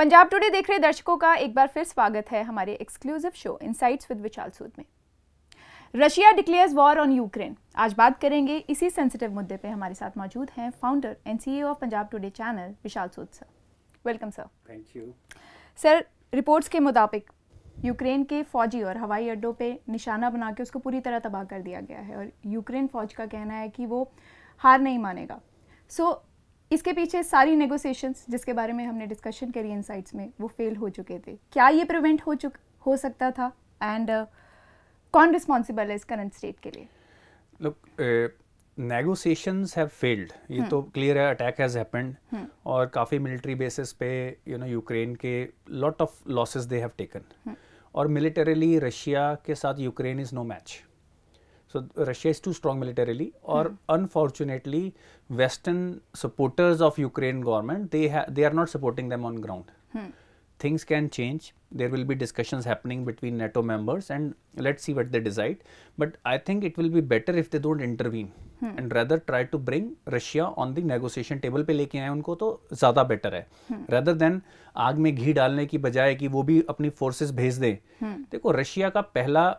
Punjab today देख रहे दर्शकों का एक बार फिर स्वागत है हमारे एक्सक्लूसिव शो इनसाइट्स विद विशाल सूद में। Russia declares war on Ukraine. आज बात करेंगे इसी सेंसिटिव मुद्दे पे। हमारे साथ मौजूद हैं founder and CEO of Punjab today channel Vishal Sood sir. Welcome sir. Thank you sir, reports के मुताबिक यूक्रेन के फौजी और हवाई अड्डों पे निशाना बना के उसको पूरी तरह तबाह कर दिया गया है और यूक्रेन फौज का कहना है कि वो हार नहीं मानेगा। इसके पीछे सारी नेगोशिएशंस जिसके बारे में हमने डिस्कशन करी इनसाइट्स में वो फेल हो चुके थे। क्या ये प्रिवेंट हो सकता था एंड कौन रिस्पॉन्सिबल है इस करंट स्टेट के लिए? लुक, नेगोशिएशंस हैव फेल्ड, ये तो क्लियर है। अटैक हैज हैपेंड और काफ़ी मिलिट्री बेसिस पे यूक्रेन के lot of losses they have taken और मिलिटरीली रशिया के साथ Ukraine is no match. So Russia is too strong militarily, or unfortunately, Western supporters of Ukraine government they are not supporting them on ground. Things can change. There will be discussions happening between NATO members, and let's see what they decide. But I think it will be better if they don't intervene and rather try to bring Russia on the negotiation table पे लेके आए उनको, तो ज़्यादा better है। Rather than आग में घी डालने की बजाय कि वो भी अपनी forces भेज दे। देखो, रशिया का पहला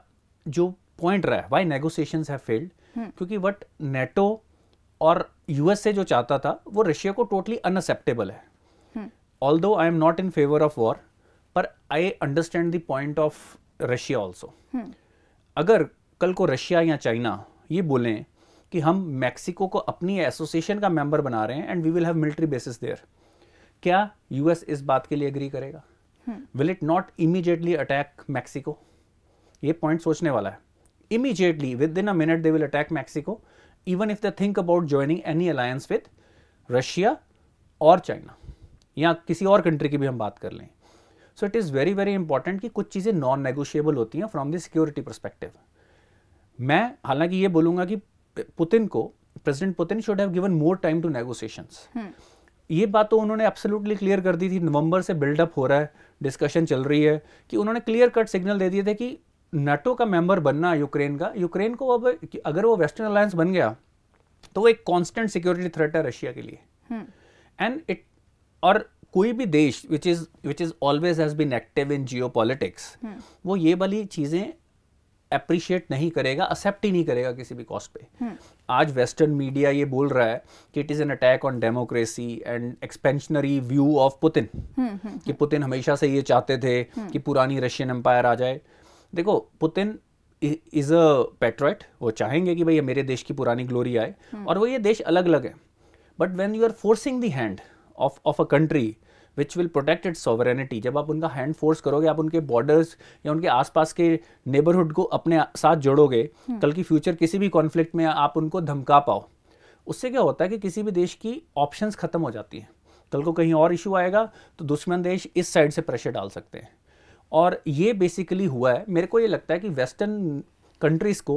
जो पॉइंट रहा है व्हाई नेगोशिएशंस हैव फेल्ड, क्योंकि व्हाट नेटो और यूएसए जो चाहता था वो रशिया को टोटली अनअक्सेप्टेबल है। Although I am not in favour of war, पर I understand the point of Russia also. अगर कल को रशिया या चाइना ये बोलें कि हम मैक्सिको को अपनी एसोसिएशन का मेंबर बना रहे हैं and we will have military basis there, क्या यूएस इस बात के लिए एग्री करेगा? Will it not immediately attack Mexico? ये पॉइंट सोचने वाला है। Immediately, within a minute, they will attack Mexico, even if they think about joining any alliance with Russia or China, या किसी और कंट्री की भी हम बात कर लें। So it is very very important कि कुछ चीज़ें नॉन नेगोशिएबल होती हैं फ्रॉम द सिक्योरिटी परस्पेक्टिव। मैं हालांकि ये बोलूँगा कि पुतिन को, president Putin should have given more time to negotiations. ये बात तो उन्होंने एब्सोल्युटली क्लियर कर दी थी। नवंबर से बिल्डअप हो रहा है, डिस्कशन चल रही है कि उन्होंने क्लियर कट सिग्नल दे दिए थे कि नाटो का मेंबर बनना यूक्रेन को अब अगर वो वेस्टर्न अलायंस बन गया तो वो एक कांस्टेंट सिक्योरिटी थ्रेट है रशिया के लिए। एंड इट, और कोई भी देश which is always has been active in geopolitics, वो ये वाली चीजें अप्रिशिएट नहीं करेगा, एक्सेप्ट ही नहीं करेगा किसी भी कॉस्ट पे। आज वेस्टर्न मीडिया ये बोल रहा है कि it is an attack on democracy and expansionary view of Putin, कि पुतिन हमेशा से ये चाहते थे कि पुरानी रशियन एम्पायर आ जाए। देखो, पुतिन इज अ पैट्रियट, वो चाहेंगे कि भाई मेरे देश की पुरानी ग्लोरी आए और वो ये देश अलग अलग है। But when you are forcing the hand of a country which will protect its sovereignty, जब आप उनका हैंड फोर्स करोगे, आप उनके बॉर्डर्स या उनके आसपास के नेबरहुड को अपने साथ जोड़ोगे, कल की फ्यूचर किसी भी कॉन्फ्लिक्ट में आप उनको धमका पाओ, उससे क्या होता है कि किसी भी देश की ऑप्शंस खत्म हो जाती हैं। कल को कहीं और इशू आएगा तो दुश्मन देश इस साइड से प्रेशर डाल सकते हैं, और ये बेसिकली हुआ है। मेरे को ये लगता है कि वेस्टर्न कंट्रीज को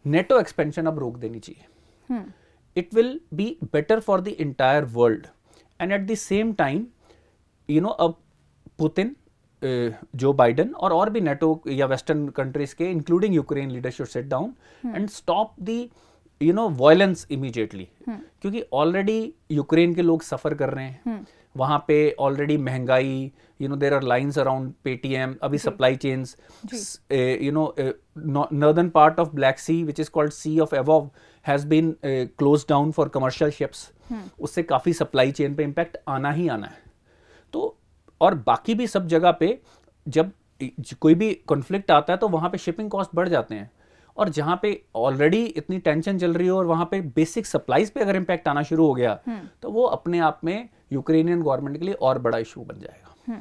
नेटो एक्सपेंशन अब रोक देनी चाहिए। It will be better for the entire world and eight the same time अब पुतिन, जो बाइडन और भी नेटो या वेस्टर्न कंट्रीज के including Ukraine leader should sit down and stop the violence immediately, क्योंकि ऑलरेडी यूक्रेन के लोग सफर कर रहे हैं। वहाँ पे ऑलरेडी महंगाई, there are lines around Paytm, अभी supply chains, northern part of Black Sea which is called Sea of Azov has been close down for commercial ships. उससे काफ़ी सप्लाई चेन पे इम्पैक्ट आना ही आना है। तो और बाकी भी सब जगह पे जब कोई भी कॉन्फ्लिक्ट आता है तो वहाँ पे शिपिंग कॉस्ट बढ़ जाते हैं, और जहाँ पे ऑलरेडी इतनी टेंशन चल रही हो और वहाँ पे बेसिक सप्लाईज पे अगर इम्पैक्ट आना शुरू हो गया तो वो अपने आप में यूक्रेनियन गवर्नमेंट के लिए और बड़ा इशू बन जाएगा।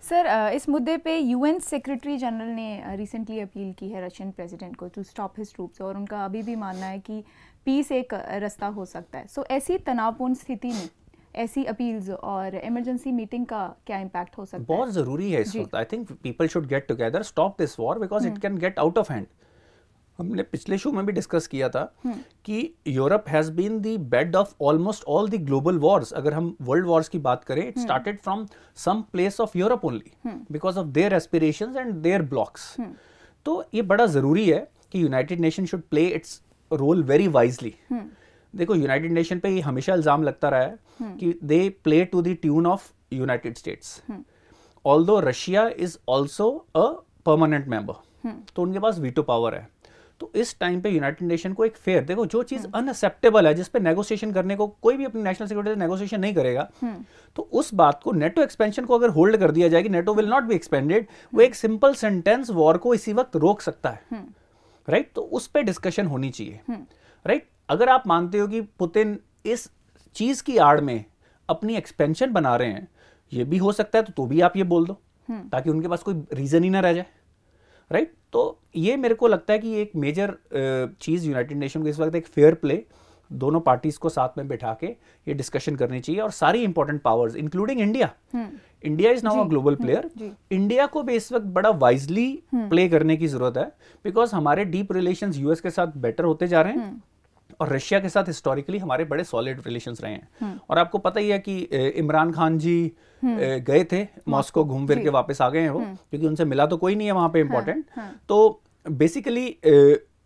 सर, इस मुद्दे पे यूएन सेक्रेटरी जनरल ने रिसेंटली अपील की है रशियन प्रेसिडेंट को टू स्टॉप हिज ट्रूप्स, और उनका अभी भी मानना है कि पीस एक रास्ता हो सकता है। सो ऐसी तनावपूर्ण स्थिति में ऐसी अपील्स और इमरजेंसी मीटिंग का क्या इम्पैक्ट हो सकता है? बहुत जरूरी है इस वक्त। I think people should get together, stop this war, because it can get out of hand. हमने पिछले शो में भी डिस्कस किया था कि Europe has been the bed of almost all the global wars. अगर हम वर्ल्ड वॉर्स की बात करें, it started from some place of Europe only because of their aspirations and their blocks. तो ये बड़ा जरूरी है कि United nation should play its role very wisely. देखो, यूनाइटेड नेशन पे ये हमेशा इल्जाम लगता रहा है कि they play to the tune of United States, although Russia is also a permanent member, तो उनके पास वीटो पावर है। तो इस टाइम पे यूनाइटेड नेशन को एक फेयर, देखो जो चीज अनएक्सेप्टेबल है, जिस पे नेगोशिएशन करने को कोई भी अपनी नेशनल सिक्योरिटी से नेगोशिएशन नहीं करेगा, तो उस बात को, नेटो एक्सपेंशन को अगर होल्ड कर दिया जाए कि NATO will not be expanded, वो एक सिंपल सेंटेंस वॉर को इसी वक्त रोक सकता है, राइट? तो उस पे डिस्कशन होनी चाहिए, राइट? अगर आप मानते हो कि पुतिन इस चीज की आड़ में अपनी एक्सपेंशन बना रहे हैं, ये भी हो सकता है, तो भी आप ये बोल दो, ताकि उनके पास कोई रीजन ही ना रह जाए, राइट? तो ये मेरे को लगता है कि एक मेजर चीज यूनाइटेड नेशन को इस वक्त एक फेयर प्ले, दोनों पार्टीज को साथ में बैठा के ये डिस्कशन करनी चाहिए, और सारी important powers including India, India is now a global player, India को भी इस वक्त बड़ा वाइजली प्ले करने की जरूरत है, बिकॉज हमारे डीप रिलेशंस यूएस के साथ बेटर होते जा रहे हैं, और रशिया के साथ हिस्टोरिकली हमारे बड़े सॉलिड रिलेशंस रहे हैं। और आपको पता ही है कि इमरान खान जी गए थे मॉस्को, घूम फिर के वापस आ गए हैं वो, क्योंकि उनसे मिला तो कोई नहीं है वहां पे इंपॉर्टेंट। तो बेसिकली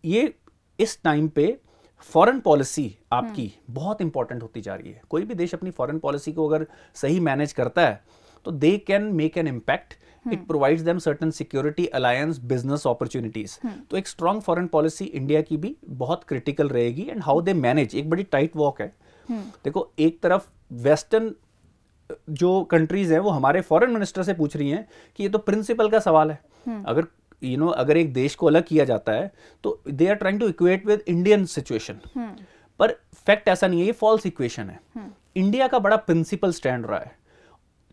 ये इस टाइम पे फॉरेन पॉलिसी आपकी बहुत इंपॉर्टेंट होती जा रही है। कोई भी देश अपनी फॉरेन पॉलिसी को अगर सही मैनेज करता है तो they can make an impact, it provides them certain security, alliance, business opportunities. तो एक स्ट्रॉन्ग फॉरेन पॉलिसी इंडिया की भी बहुत क्रिटिकल रहेगी, एंड हाउ दे मैनेज, एक बड़ी टाइट वॉक है। देखो एक तरफ वेस्टर्न जो कंट्रीज हैं वो हमारे फॉरेन मिनिस्टर से पूछ रही हैं कि ये तो प्रिंसिपल का सवाल है, अगर अगर एक देश को अलग किया जाता है तो they are trying to equate with Indian situation, पर फैक्ट ऐसा नहीं है, ये फॉल्स इक्वेशन है। इंडिया का बड़ा प्रिंसिपल स्टैंड रहा है,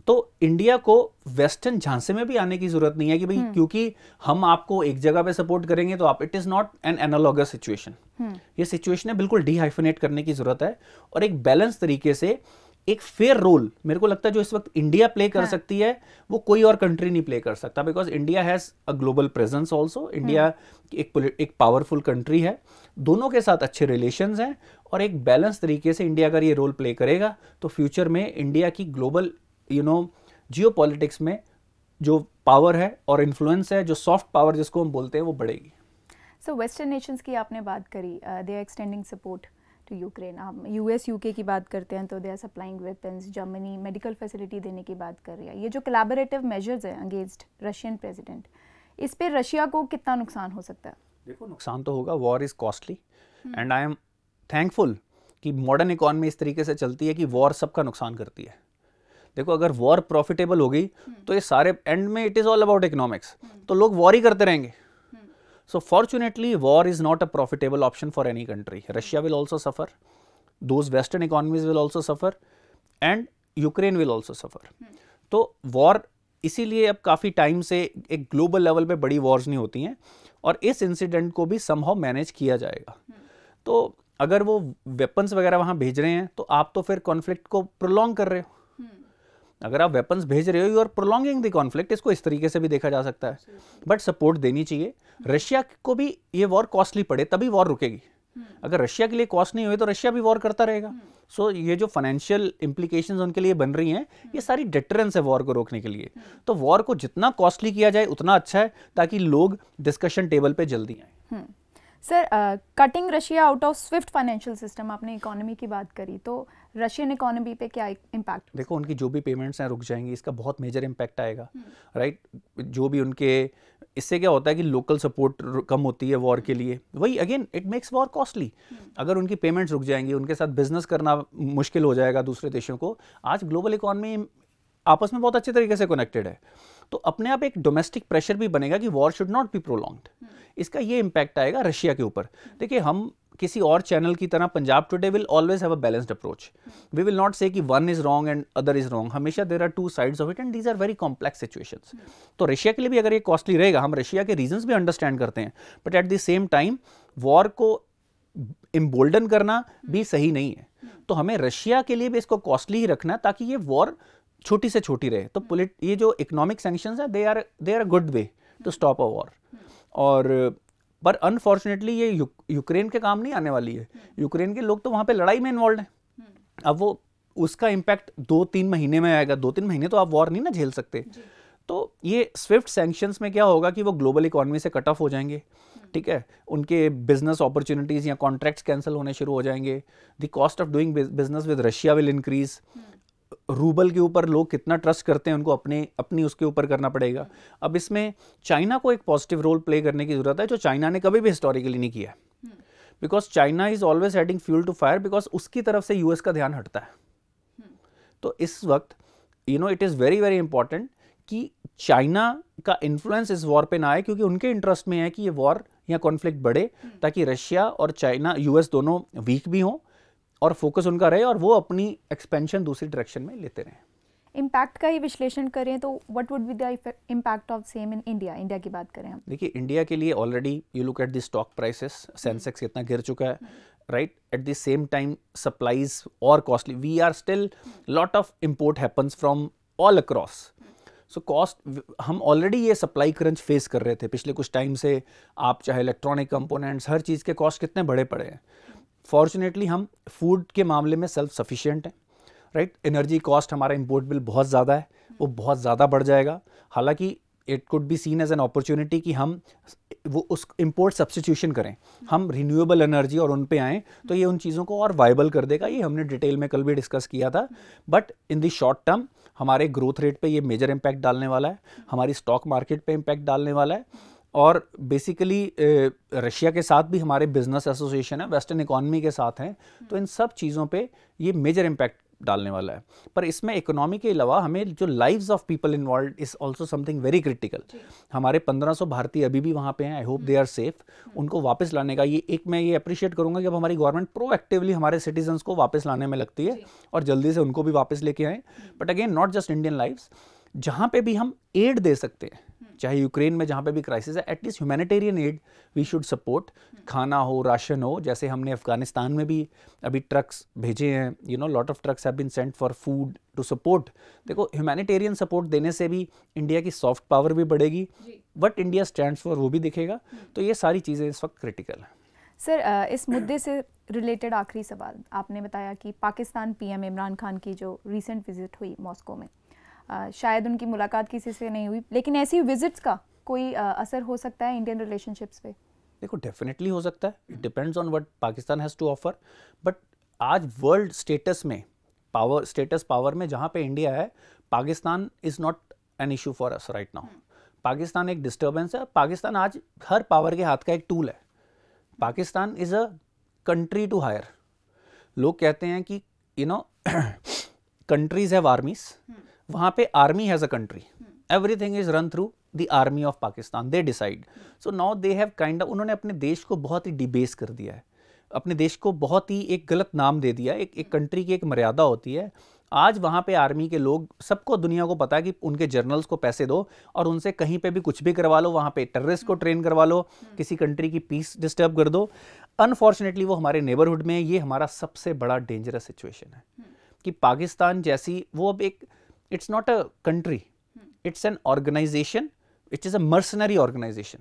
तो इंडिया को वेस्टर्न झांसे में भी आने की जरूरत नहीं है कि भाई क्योंकि हम आपको एक जगह पे सपोर्ट करेंगे तो आप, it is not an analogous situation. ये सिचुएशन है बिल्कुल डीहाइफनेट करने की जरूरत है, और एक बैलेंस तरीके से एक फेयर रोल मेरे को लगता है जो इस वक्त इंडिया प्ले कर सकती है वो कोई और कंट्री नहीं प्ले कर सकता, because India has a global presence also. India एक पावरफुल कंट्री है, दोनों के साथ अच्छे रिलेशंस हैं, और एक बैलेंस तरीके से इंडिया अगर ये रोल प्ले करेगा तो फ्यूचर में इंडिया की ग्लोबल जियोपॉलिटिक्स में जो पावर है और इन्फ्लुएंस है, जो सॉफ्ट पावर जिसको हम बोलते हैं, वो बढ़ेगी। सो वेस्टर्न नेशंस की आपने बात करी, they are extending support to Ukraine. हम यूएस यूके की बात करते हैं तो they are supplying weapons, Germany medical facility देने की बात कर रही है। ये जो कोलैबोरेटिव मेजर्स हैं अगेंस्ट रशियन प्रेसिडेंट, इस पे रशिया को कितना नुकसान हो सकता है? देखो नुकसान तो होगा, war is costly, and I am thankful कि मॉडर्न इकोनॉमी इस तरीके से चलती है कि वॉर सबका नुकसान करती है। देखो अगर वॉर प्रॉफिटेबल हो गई तो ये सारे एंड में it is all about economics, तो लोग वॉर ही करते रहेंगे। So fortunately, war is not a profitable option for any country. Russia will also suffer. Those Western economies will also suffer, and Ukraine will also suffer. तो war इसीलिए अब काफ़ी time से एक ग्लोबल लेवल पे बड़ी वॉर्स नहीं होती हैं, और इस इंसिडेंट को भी समहाउ मैनेज किया जाएगा। तो अगर वो वेपन्स वगैरह वहाँ भेज रहे हैं तो आप तो फिर कॉन्फ्लिक्ट को प्रोलॉन्ग कर रहे हो। अगर आप वेपन्स भेज रहे हो, you are prolonging the conflict. इसको इस तरीके से भी देखा जा सकता है, बट सपोर्ट देनी चाहिए। रशिया को भी ये वॉर कॉस्टली पड़े तभी वॉर रुकेगी। अगर रशिया के लिए कॉस्ट नहीं हुई तो रशिया भी वॉर करता रहेगा। सो ये जो फाइनेंशियल इंप्लीकेशंस उनके लिए बन रही हैं, ये सारी डिटरेंस है वॉर को रोकने के लिए। तो वॉर को जितना कॉस्टली किया जाए उतना अच्छा है, ताकि लोग डिस्कशन टेबल पे जल्दी आए। Sir, cutting Russia out of Swift financial system, आपने इकोनॉमी की बात करी, तो रशियन इकोनॉमी पे क्या इम्पैक्ट? देखो उनकी जो भी पेमेंट्स हैं रुक जाएंगी, इसका बहुत मेजर इम्पैक्ट आएगा, राइट? जो भी उनके, इससे क्या होता है कि लोकल सपोर्ट कम होती है वॉर के लिए, वही again it makes war costly. अगर उनकी पेमेंट्स रुक जाएंगी, उनके साथ बिजनेस करना मुश्किल हो जाएगा दूसरे देशों को। आज ग्लोबल इकोनॉमी आपस में बहुत अच्छे तरीके से कनेक्टेड है, तो अपने आप एक डोमेस्टिक प्रेशर भी बनेगा कि war should not be prolonged. इसका ये इम्पैक्ट आएगा रशिया के ऊपर। देखिए हम किसी और चैनल की तरह, Punjab Today will always have a balanced approach. We will not say कि one is wrong and other is wrong. हमेशा there are two sides of it, and these are very complex situations. तो Russia के लिए भी अगर ये costly रहेगा, हम रशिया के रीजंस भी अंडरस्टैंड करते हैं, but at the same time war को इम्बोल्डन करना भी सही नहीं है। तो हमें रशिया के लिए भी इसको कॉस्टली ही रखना है, ताकि ये वॉर छोटी से छोटी रहे। तो ये जो इकोनॉमिक सैंक्शंस है, they are a good way to stop a war. और पर अनफॉर्चुनेटली ये यूक्रेन के काम नहीं आने वाली है। यूक्रेन के लोग तो वहां पे लड़ाई में इन्वॉल्व हैं। अब वो उसका इम्पैक्ट 2-3 महीने में आएगा। 2-3 महीने तो आप वॉर नहीं ना झेल सकते। तो ये स्विफ्ट सैंक्शंस में क्या होगा कि वो ग्लोबल इकोनॉमी से कट ऑफ हो जाएंगे, ठीक है? उनके बिजनेस अपॉर्चुनिटीज या कॉन्ट्रैक्ट्स कैंसिल होने शुरू हो जाएंगे। The cost of doing business with Russia will increase. Rouble के ऊपर लोग कितना ट्रस्ट करते हैं उनको अपनी उसके ऊपर करना पड़ेगा। अब इसमें चाइना को एक पॉजिटिव रोल प्ले करने की ज़रूरत है, जो चाइना ने कभी भी हिस्टोरिकली नहीं किया, because China is always adding fuel to fire, because उसकी तरफ से यूएस का ध्यान हटता है। तो इस वक्त it is very very important कि चाइना का इन्फ्लुएंस इस वॉर पे ना आए, क्योंकि उनके इंटरेस्ट में है कि ये वॉर या कॉन्फ्लिक्ट बढ़े, ताकि रशिया और चाइना यूएस दोनों वीक भी हों और फोकस उनका रहे और वो अपनी एक्सपेंशन दूसरी डायरेक्शन में लेते रहें। इम्पैक्ट का ही विश्लेषण करें तो what would be the impact of same in India? India की बात करें हम, देखिए इंडिया के लिए already you look at the stock prices, Sensex कितना गिर चुका है, right? At the same time supplies और costly, we are still lot of import happens from all across, so cost हम ऑलरेडी ये सप्लाई क्रंच फेस कर रहे थे पिछले कुछ टाइम से। आप चाहे इलेक्ट्रॉनिक कंपोनेंट्स, हर चीज़ के कॉस्ट कितने बड़े पड़े हैं। फॉर्चुनेटली हम फूड के मामले में सेल्फ सफिशिएंट हैं, राइट? एनर्जी कॉस्ट हमारा इंपोर्ट बिल बहुत ज़्यादा है, वो बहुत ज़्यादा बढ़ जाएगा। हालांकि it could be seen as an opportunity कि हम वो उस इंपोर्ट सब्स्टिट्यूशन करें, हम रिन्यूएबल एनर्जी और उन पे आएँ, तो ये उन चीज़ों को और वाइबल कर देगा। ये हमने डिटेल में कल भी डिस्कस किया था। But in the short term हमारे ग्रोथ रेट पे ये मेजर इम्पैक्ट डालने वाला है, हमारी स्टॉक मार्केट पे इम्पैक्ट डालने वाला है, और बेसिकली रशिया के साथ भी हमारे बिजनेस एसोसिएशन है, वेस्टर्न इकोनॉमी के साथ हैं, तो इन सब चीज़ों पे ये मेजर इम्पैक्ट डालने वाला है। पर इसमें इकोनॉमी के अलावा हमें जो lives of people involve is also something very critical. हमारे 1500 भारतीय अभी भी वहाँ पे हैं, I hope they are safe. उनको वापस लाने का ये एक मैं ये अप्रिशिएट करूँगा कि अब हमारी गवर्नमेंट प्रोएक्टिवली हमारे सिटीजन्स को वापस लाने में लगती है और जल्दी से उनको भी वापस लेके आए। But again not just Indian lives, जहाँ पे भी हम एड दे सकते हैं, चाहे यूक्रेन में जहाँ पे भी क्राइसिस है, at least humanitarian aid we should support. खाना हो, राशन हो, जैसे हमने अफगानिस्तान में भी अभी ट्रक्स भेजे हैं, lot of trucks have been sent for food to support. देखो ह्यूमैनिटेरियन सपोर्ट देने से भी इंडिया की सॉफ्ट पावर भी बढ़ेगी, बट इंडिया स्टैंड्स फॉर वो भी दिखेगा। तो ये सारी चीज़ें इस वक्त क्रिटिकल हैं। सर, इस मुद्दे से रिलेटेड आखिरी सवाल, आपने बताया कि पाकिस्तान पीएम इमरान खान की जो रिसेंट विजिट हुई मॉस्को में, शायद उनकी मुलाकात किसी से नहीं हुई, लेकिन ऐसी विजिट्स का कोई असर हो सकता है इंडियन रिलेशनशिप्स पे? देखो डेफिनेटली हो सकता है, it depends on what Pakistan has to offer. But आज वर्ल्ड स्टेटस में, पावर में जहाँ पे इंडिया है, Pakistan is not an issue for us right now. Pakistan एक डिस्टर्बेंस है। पाकिस्तान आज हर पावर के हाथ का एक टूल है। Pakistan is a country to hire. लोग कहते हैं कि कंट्रीज हैव आर्मीज, वहाँ पे army has a country, everything is run through the army of Pakistan, they decide. So now they have उन्होंने अपने देश को बहुत ही डिबेस कर दिया है, अपने देश को बहुत ही एक गलत नाम दे दिया। एक कंट्री की एक मर्यादा होती है। आज वहाँ पे आर्मी के लोग, सबको दुनिया को पता है कि उनके जर्नल्स को पैसे दो और उनसे कहीं पे भी कुछ भी करवा लो, वहाँ पे टेररिस्ट को ट्रेन करवा लो, किसी कंट्री की पीस डिस्टर्ब कर दो। अनफॉर्चुनेटली वो हमारे नेबरहुड में, ये हमारा सबसे बड़ा डेंजरस सिचुएशन है कि पाकिस्तान जैसी, वो अब एक, it's not a country, it's an organization, it is a mercenary organization.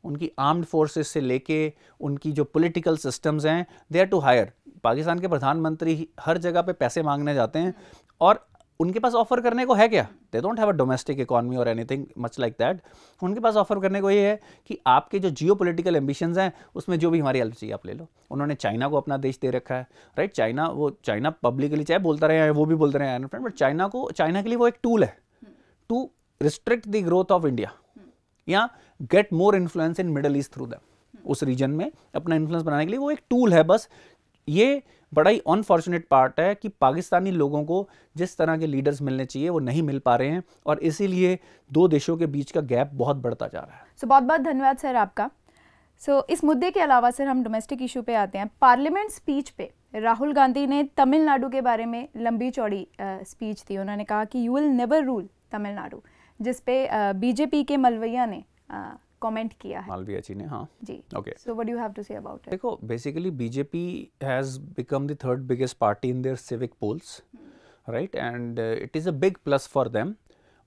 उनकी आर्म्ड फोर्सेस से लेके उनकी जो पॉलिटिकल सिस्टम्स हैं, they are to hire. Pakistan के प्रधानमंत्री हर जगह पे पैसे मांगने जाते हैं और उनके पास ऑफर करने को है क्या? They don't have a domestic economy और एनीथिंग मच लाइक दैट। उनके पास ऑफर करने को ये है कि आपके जो जियो पोलिटिकल एम्बिशंस हैं, उसमें जो भी हमारी हेल्प चाहिए आप ले लो। उन्होंने चाइना को अपना देश दे रखा है, राइट? चाइना पब्लिकली चाहे बोलता रहे, वो भी बोलते रहे, बट चाइना के लिए वो एक टूल है to restrict the growth of India या get more influence in Middle East through them. उस रीजन में अपना इन्फ्लुएंस बनाने के लिए वो एक टूल है बस। ये बड़ा ही अनफॉर्चुनेट पार्ट है कि पाकिस्तानी लोगों को जिस तरह के लीडर्स मिलने चाहिए वो नहीं मिल पा रहे हैं, और इसीलिए दो देशों के बीच का गैप बहुत बढ़ता जा रहा है। बहुत बहुत धन्यवाद सर आपका। इस मुद्दे के अलावा सर हम डोमेस्टिक इशू पे आते हैं। पार्लियामेंट स्पीच पे राहुल गांधी ने तमिलनाडु के बारे में लंबी चौड़ी स्पीच दी। उन्होंने कहा कि you will never rule Tamil Nadu, जिस पे बीजेपी के मलवैया ने कमेंट किया है। मालवीय जी ने, हाँ जी। Okay, so what do you have to say about it? देखो basically BJP has become the third biggest party in their civic polls, right? And it is a big plus for them.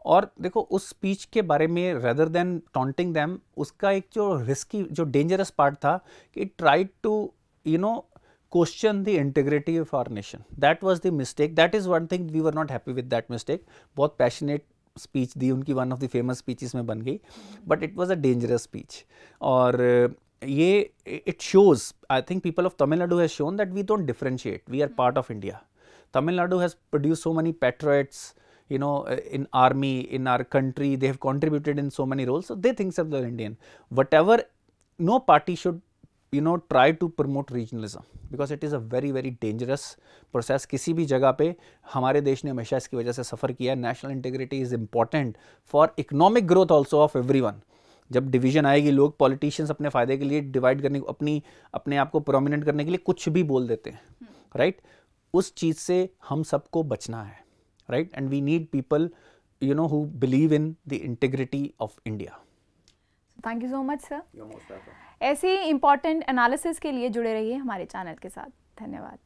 और देखो उस speech के बारे में, rather than taunting them, उसका एक जो रिस्की, जो डेंजरस पार्ट था कि it tried to question the integrity of our nation. That was the mistake. That is one thing, we were not happy with that mistake. बहुत passionate speech दी उनकी, one of the famous speeches में बन गई, but it was a dangerous speech. और ये it shows, I think people of Tamil Nadu has shown that we don't differentiate, we are part of India. Tamil Nadu has produced so many patriots, you know, in army, in our country. They have contributed in so many roles. So they think themselves Indian. Whatever, no party should, you know, try to promote regionalism, because it is a very very dangerous process. किसी भी जगह पे हमारे देश ने हमेशा इसकी वजह से सफ़र किया. National integrity is important for economic growth also of everyone. जब डिवीजन आएगी, लोग पॉलिटिशियंस अपने फ़ायदे के लिए डिवाइड करने, अपने आप को प्रोमिनेंट करने के लिए कुछ भी बोल देते हैं, राइट? उस चीज़ से हम सबको बचना है, right? And we need people, you know, who believe in the integrity of India. Thank you so much sir. You're most welcome. ऐसे ही इम्पॉर्टेंट एनालिसिस के लिए जुड़े रहिए हमारे चैनल के साथ. धन्यवाद.